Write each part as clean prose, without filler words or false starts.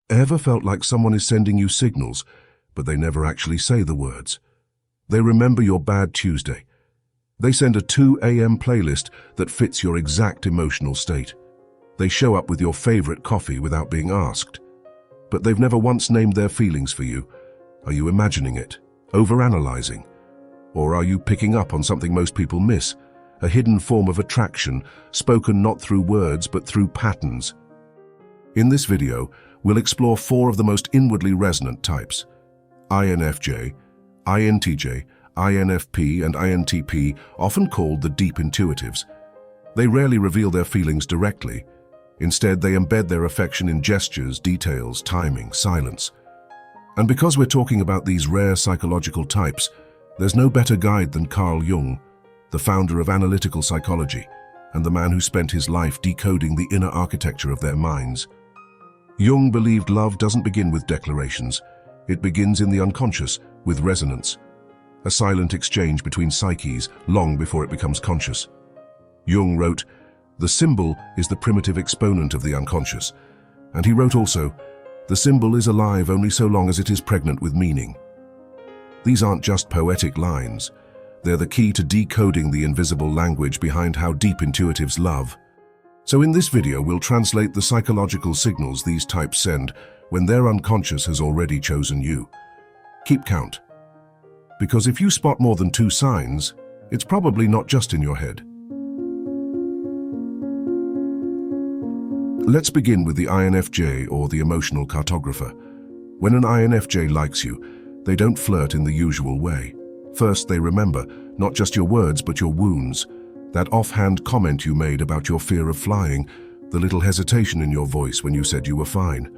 Ever felt like someone is sending you signals, but they never actually say the words? They remember your bad Tuesday. They send a 2 a.m. playlist that fits your exact emotional state. They show up with your favorite coffee without being asked. But they've never once named their feelings for you. Are you imagining it? Overanalyzing? Or are you picking up on something most people miss? A hidden form of attraction, spoken not through words but through patterns. In this video, we'll explore 4 of the most inwardly resonant types: INFJ, INTJ, INFP and INTP, often called the deep intuitives. They rarely reveal their feelings directly. Instead, they embed their affection in gestures, details, timing, silence. And because we're talking about these rare psychological types, there's no better guide than Carl Jung, the founder of analytical psychology, and the man who spent his life decoding the inner architecture of their minds. Jung believed love doesn't begin with declarations. It begins in the unconscious, with resonance. A silent exchange between psyches long before it becomes conscious. Jung wrote, "The symbol is the primitive exponent of the unconscious." And he wrote also, "The symbol is alive only so long as it is pregnant with meaning." These aren't just poetic lines. They're the key to decoding the invisible language behind how deep intuitives love. So in this video, we'll translate the psychological signals these types send when their unconscious has already chosen you. Keep count. Because if you spot more than 2 signs, it's probably not just in your head. Let's begin with the INFJ, or the emotional cartographer. When an INFJ likes you, they don't flirt in the usual way. First, they remember not just your words but your wounds. That offhand comment you made about your fear of flying, the little hesitation in your voice when you said you were fine.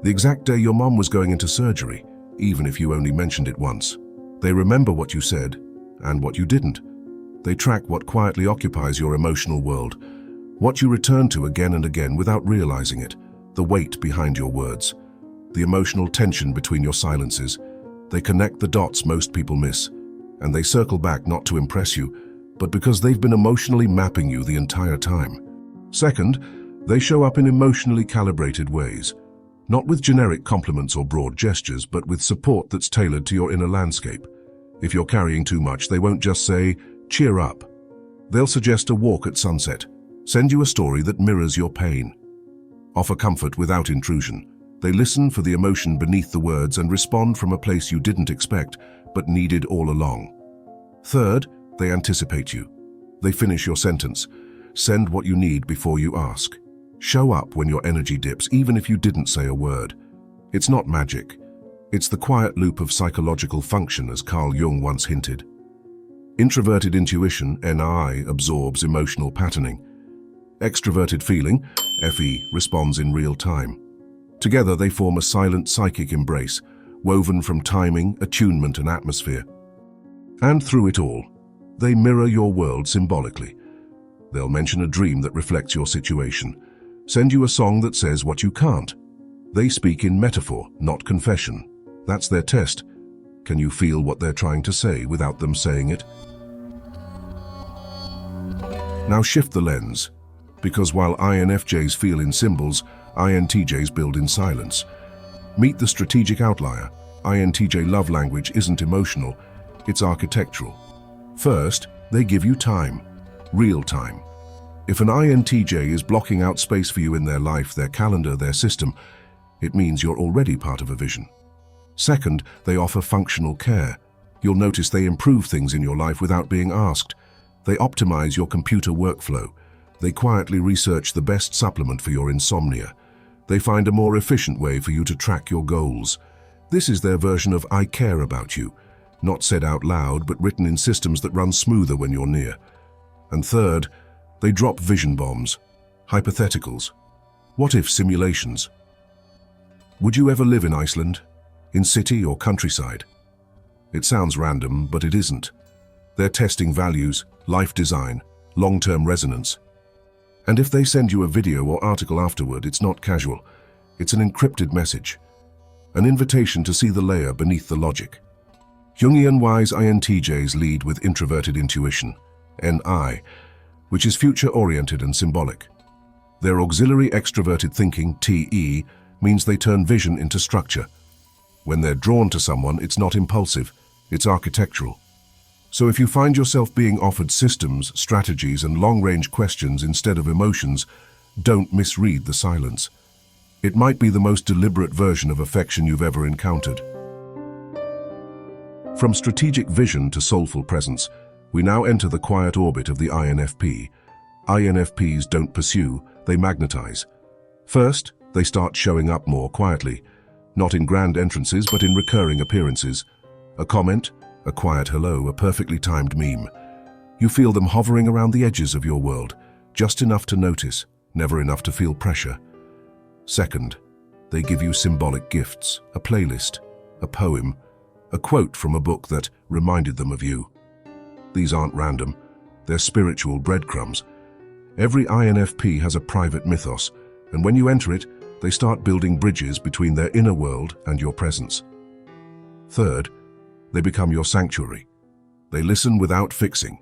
The exact day your mom was going into surgery, even if you only mentioned it once. They remember what you said and what you didn't. They track what quietly occupies your emotional world, what you return to again and again without realizing it, the weight behind your words, the emotional tension between your silences. They connect the dots most people miss, and they circle back not to impress you, but because they've been emotionally mapping you the entire time. Second, they show up in emotionally calibrated ways, not with generic compliments or broad gestures, but with support that's tailored to your inner landscape. If you're carrying too much, they won't just say, "Cheer up." They'll suggest a walk at sunset, send you a story that mirrors your pain, offer comfort without intrusion. They listen for the emotion beneath the words and respond from a place you didn't expect, but needed all along. Third, they anticipate you. They finish your sentence, send what you need before you ask. Show up when your energy dips, even if you didn't say a word. It's not magic. It's the quiet loop of psychological function, as Carl Jung once hinted. Introverted intuition, NI, absorbs emotional patterning. Extroverted feeling, FE, responds in real time. Together they form a silent psychic embrace, woven from timing, attunement and atmosphere. And through it all, they mirror your world symbolically. They'll mention a dream that reflects your situation, send you a song that says what you can't. They speak in metaphor, not confession. That's their test. Can you feel what they're trying to say without them saying it? Now shift the lens, because while INFJs feel in symbols, INTJs build in silence. Meet the strategic outlier. INTJ love language isn't emotional, it's architectural. First, they give you time, real time. If an INTJ is blocking out space for you in their life, their calendar, their system, it means you're already part of a vision. Second, they offer functional care. You'll notice they improve things in your life without being asked. They optimize your computer workflow. They quietly research the best supplement for your insomnia. They find a more efficient way for you to track your goals. This is their version of "I care about you," not said out loud, but written in systems that run smoother when you're near. And third, they drop vision bombs, hypotheticals, what-if simulations. Would you ever live in Iceland? In city or countryside? It sounds random, but it isn't. They're testing values, life design, long-term resonance. And if they send you a video or article afterward, it's not casual. It's an encrypted message, an invitation to see the layer beneath the logic. Jungian-wise INTJs lead with introverted intuition, NI, which is future-oriented and symbolic. Their auxiliary extroverted thinking, TE, means they turn vision into structure. When they're drawn to someone, it's not impulsive, it's architectural. So if you find yourself being offered systems, strategies, and long-range questions instead of emotions, don't misread the silence. It might be the most deliberate version of affection you've ever encountered. From strategic vision to soulful presence, we now enter the quiet orbit of the INFP. INFPs don't pursue, they magnetize. First, they start showing up more quietly, not in grand entrances but in recurring appearances. A comment, a quiet hello, a perfectly timed meme. You feel them hovering around the edges of your world, just enough to notice, never enough to feel pressure. Second, they give you symbolic gifts, a playlist, a poem, a quote from a book that reminded them of you. These aren't random, they're spiritual breadcrumbs. Every INFP has a private mythos, and when you enter it, they start building bridges between their inner world and your presence. Third, they become your sanctuary. They listen without fixing.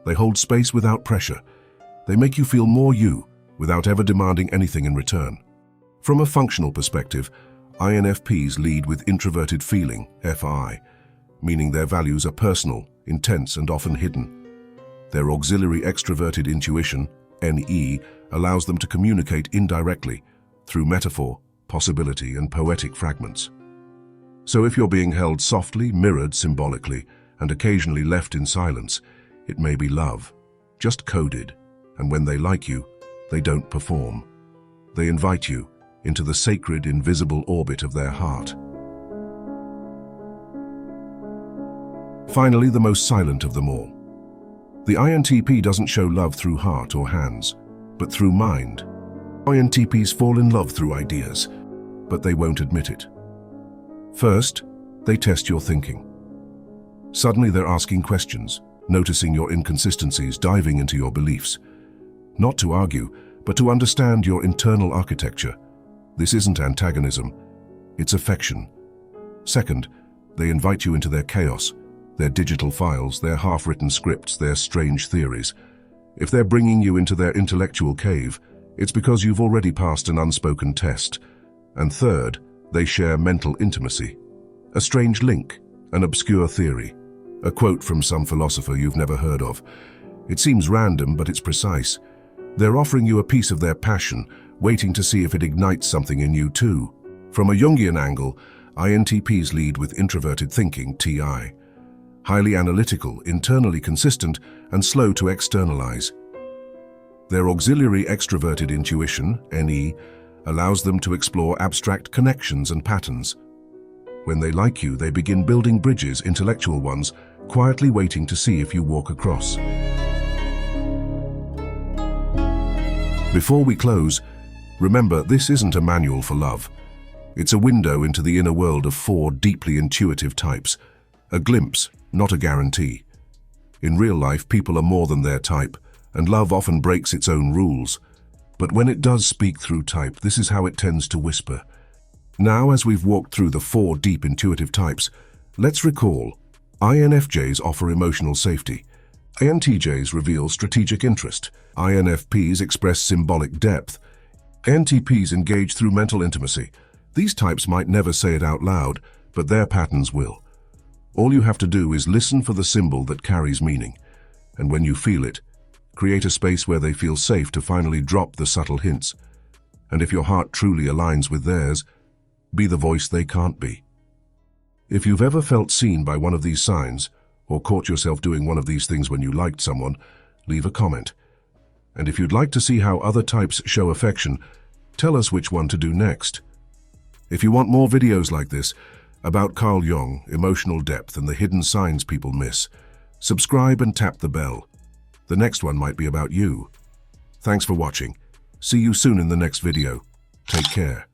They hold space without pressure. They make you feel more you, without ever demanding anything in return. From a functional perspective, INFPs lead with introverted feeling, FI, meaning their values are personal, intense, and often hidden. Their auxiliary extroverted intuition, NE, allows them to communicate indirectly, through metaphor, possibility, and poetic fragments. So if you're being held softly, mirrored symbolically, and occasionally left in silence, it may be love, just coded, and when they like you, they don't perform. They invite you into the sacred, invisible orbit of their heart. Finally, the most silent of them all. The INTP doesn't show love through heart or hands, but through mind. INTPs fall in love through ideas, but they won't admit it. First, they test your thinking. Suddenly they're asking questions, noticing your inconsistencies, diving into your beliefs. Not to argue, but to understand your internal architecture. This isn't antagonism, it's affection. Second, they invite you into their chaos, their digital files, their half-written scripts, their strange theories. If they're bringing you into their intellectual cave, it's because you've already passed an unspoken test. And third, they share mental intimacy. A strange link, an obscure theory, a quote from some philosopher you've never heard of. It seems random, but it's precise. They're offering you a piece of their passion, waiting to see if it ignites something in you too. From a Jungian angle, INTPs lead with introverted thinking, TI. Highly analytical, internally consistent, and slow to externalize. Their auxiliary extroverted intuition, NE, allows them to explore abstract connections and patterns. When they like you, they begin building bridges, intellectual ones, quietly waiting to see if you walk across. Before we close, remember, this isn't a manual for love. It's a window into the inner world of 4 deeply intuitive types. A glimpse, not a guarantee. In real life, people are more than their type, and love often breaks its own rules. But when it does speak through type, this is how it tends to whisper. Now, as we've walked through the 4 deep intuitive types, let's recall: INFJs offer emotional safety. INTJs reveal strategic interest. INFPs express symbolic depth. INTPs engage through mental intimacy. These types might never say it out loud, but their patterns will. All you have to do is listen for the symbol that carries meaning. And when you feel it, create a space where they feel safe to finally drop the subtle hints. And if your heart truly aligns with theirs, be the voice they can't be. If you've ever felt seen by one of these signs, or caught yourself doing one of these things when you liked someone, leave a comment. And if you'd like to see how other types show affection, tell us which one to do next. If you want more videos like this, about Carl Jung, emotional depth, and the hidden signs people miss, subscribe and tap the bell. The next one might be about you. Thanks for watching. See you soon in the next video. Take care.